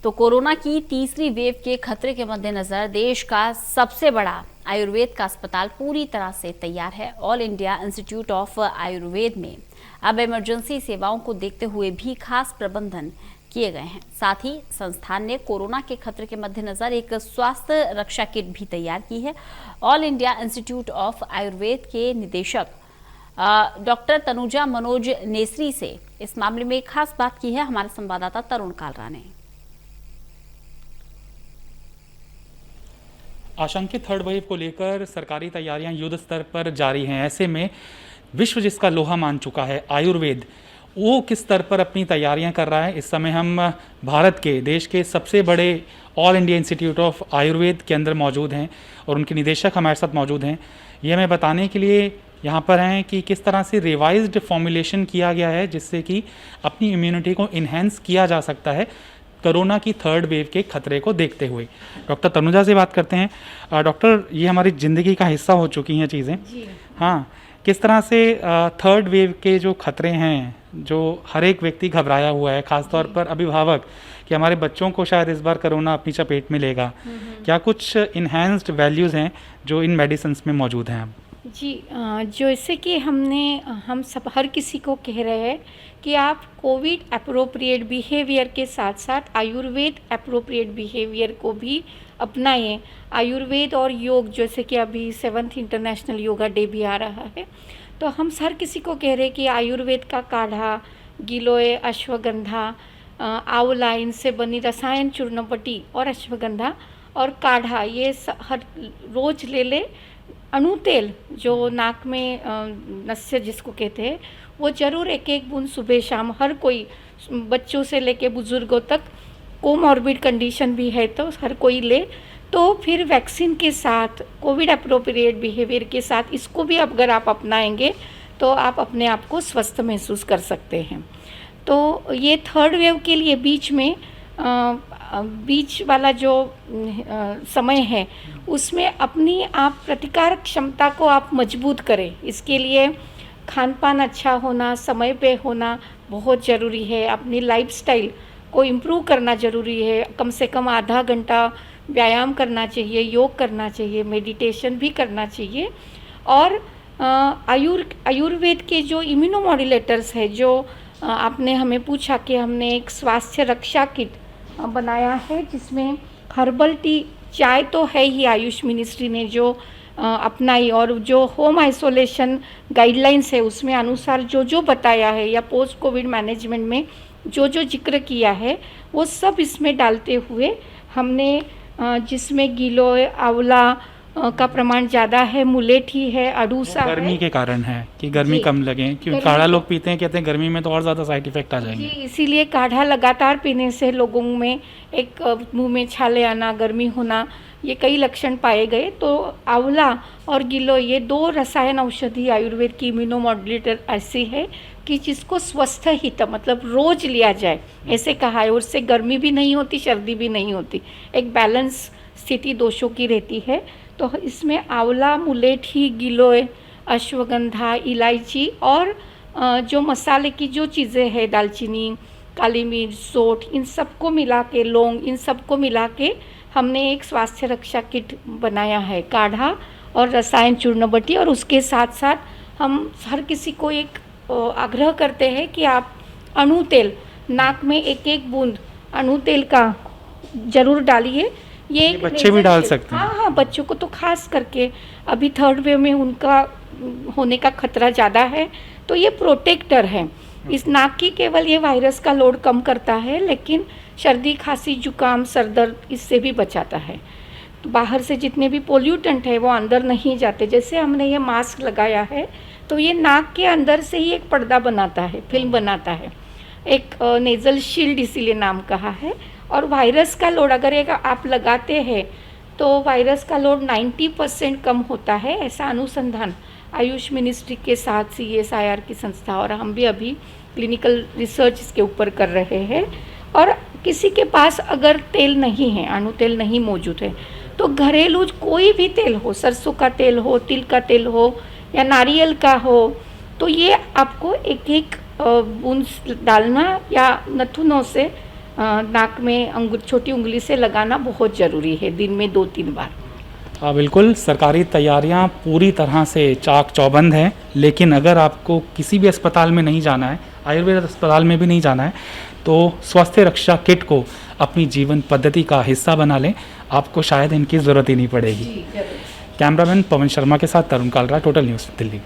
तो कोरोना की तीसरी वेव के खतरे के मद्देनजर देश का सबसे बड़ा आयुर्वेद का अस्पताल पूरी तरह से तैयार है। All India institute of Ayurveda में अब इमरजेंसी सेवाओं को देखते हुए भी खास प्रबंधन किए गए हैं। साथ ही संस्थान ने कोरोना के खतरे के मद्देनजर एक स्वास्थ्य रक्षा किट भी तैयार की है। All India institute of Ayurveda के निदेशक डॉक्टर तनुजा मनोज नेसरी से इस मामले में खास बात की है हमारे संवाददाता तरुण कालरा ने। आशंकित थर्ड वेव को लेकर सरकारी तैयारियां युद्ध स्तर पर जारी हैं। ऐसे में विश्व जिसका लोहा मान चुका है आयुर्वेद, वो किस स्तर पर अपनी तैयारियां कर रहा है। इस समय हम भारत के देश के सबसे बड़े all India institute of Ayurveda के अंदर मौजूद हैं और उनके निदेशक हमारे साथ मौजूद हैं। ये हमें बताने के लिए यहाँ पर हैं कि किस तरह से रिवाइज्ड फॉर्मुलेशन किया गया है जिससे कि अपनी इम्यूनिटी को इन्हेंस किया जा सकता है कोरोना की थर्ड वेव के खतरे को देखते हुए। डॉक्टर तनुजा से बात करते हैं। डॉक्टर, ये हमारी ज़िंदगी का हिस्सा हो चुकी हैं चीज़ें। हाँ, किस तरह से थर्ड वेव के जो खतरे हैं, जो हर एक व्यक्ति घबराया हुआ है, ख़ासतौर पर अभिभावक, कि हमारे बच्चों को शायद इस बार कोरोना अपनी चपेट में लेगा, क्या कुछ इन्हेंस्ड वैल्यूज़ हैं जो इन मेडिसिन्स में मौजूद हैं? जी, जैसे कि हम सब हर किसी को कह रहे हैं कि आप कोविड अप्रोप्रिएट बिहेवियर के साथ साथ आयुर्वेद अप्रोप्रिएट बिहेवियर को भी अपनाएं। आयुर्वेद और योग, जैसे कि अभी 7th इंटरनेशनल योगा डे भी आ रहा है, तो हम हर किसी को कह रहे हैं कि आयुर्वेद का काढ़ा, गिलोय, अश्वगंधा, आंवला, इनसे बनी रसायन चूर्णपट्टी और अश्वगंधा और काढ़ा, ये हर रोज़ ले ले। अणु तेल, जो नाक में नस्य जिसको कहते हैं, वो ज़रूर एक एक बूंद सुबह शाम हर कोई, बच्चों से लेके बुज़ुर्गों तक, कोमॉर्बिड कंडीशन भी है तो हर कोई ले। तो फिर वैक्सीन के साथ, कोविड अप्रोप्रिएट बिहेवियर के साथ इसको भी अगर आप अपनाएंगे तो आप अपने आप को स्वस्थ महसूस कर सकते हैं। तो ये थर्ड वेव के लिए बीच वाला जो समय है उसमें अपनी आप प्रतिकारक क्षमता को आप मजबूत करें। इसके लिए खान पान अच्छा होना, समय पे होना बहुत ज़रूरी है। अपनी लाइफस्टाइल को इम्प्रूव करना ज़रूरी है। कम से कम आधा घंटा व्यायाम करना चाहिए, योग करना चाहिए, मेडिटेशन भी करना चाहिए। और आयुर्वेद के जो इम्यूनोमॉड्यूलेटर्स है, जो आपने हमें पूछा कि हमने एक स्वास्थ्य रक्षा किट बनाया है जिसमें हर्बल टी, चाय तो है ही, आयुष मिनिस्ट्री ने जो अपनाई, और जो होम आइसोलेशन गाइडलाइंस है उसमें अनुसार जो जो बताया है, या पोस्ट कोविड मैनेजमेंट में जो जो जिक्र किया है, वो सब इसमें डालते हुए हमने, जिसमें गिलोय, आंवला का प्रमाण ज़्यादा है, मुलेठी है, अड़ूसा है। गर्मी के कारण है कि गर्मी कम लगे, क्योंकि काढ़ा लोग पीते हैं, कहते हैं गर्मी में तो और ज़्यादा साइड इफेक्ट आ जाएंगे। जी, इसीलिए काढ़ा लगातार पीने से लोगों में एक मुंह में छाले आना, गर्मी होना, ये कई लक्षण पाए गए। तो आंवला और गिलोय, ये 2 रसायन औषधि आयुर्वेद की इम्यूनोमॉड्यूलेटर ऐसी है कि जिसको स्वस्थ हित, मतलब रोज लिया जाए, ऐसे कहा है। उससे गर्मी भी नहीं होती, सर्दी भी नहीं होती, एक बैलेंस स्थिति दोषों की रहती है। तो इसमें आंवला, मुलेठी, गिलोय, अश्वगंधा, इलायची और जो मसाले की जो चीज़ें हैं, दालचीनी, काली मिर्च, सौंठ, इन सबको मिला के, लौंग, इन सबको मिला के हमने एक स्वास्थ्य रक्षा किट बनाया है, काढ़ा और रसायन चूर्णपट्टी। और उसके साथ साथ हम हर किसी को एक आग्रह करते हैं कि आप अणु तेल, नाक में एक एक बूंद अणु तेल का ज़रूर डालिए। ये बच्चे भी डाल सकते हैं? हाँ, बच्चों को तो खास करके, अभी थर्ड वेव में उनका होने का खतरा ज़्यादा है, तो ये प्रोटेक्टर है। इस नाक की केवल ये वायरस का लोड कम करता है, लेकिन सर्दी, खांसी, जुकाम, सर दर्द, इससे भी बचाता है। तो बाहर से जितने भी पोल्यूटेंट है वो अंदर नहीं जाते। जैसे हमने ये मास्क लगाया है तो ये नाक के अंदर से ही एक पर्दा बनाता है, फिल्म बनाता है, एक नेज़ल शील्ड इसीलिए नाम कहा है। और वायरस का लोड अगर एक आप लगाते हैं तो वायरस का लोड 90% कम होता है, ऐसा अनुसंधान आयुष मिनिस्ट्री के साथ CSIR की संस्था, और हम भी अभी क्लिनिकल रिसर्च इसके ऊपर कर रहे हैं। और किसी के पास अगर तेल नहीं है, अणु तेल नहीं मौजूद है, तो घरेलू कोई भी तेल हो, सरसों का तेल हो, तिल का तेल हो या नारियल का हो, तो ये आपको एक एक बूंद डालना या नथुनों से नाक में छोटी उंगली से लगाना बहुत ज़रूरी है, दिन में 2-3 बार। हाँ बिल्कुल, सरकारी तैयारियां पूरी तरह से चाक चौबंद हैं, लेकिन अगर आपको किसी भी अस्पताल में नहीं जाना है, आयुर्वेद अस्पताल में भी नहीं जाना है, तो स्वास्थ्य रक्षा किट को अपनी जीवन पद्धति का हिस्सा बना लें, आपको शायद इनकी ज़रूरत ही नहीं पड़ेगी। कैमरामैन पवन शर्मा के साथ तरुण कालरा, टोटल न्यूज़ दिल्ली।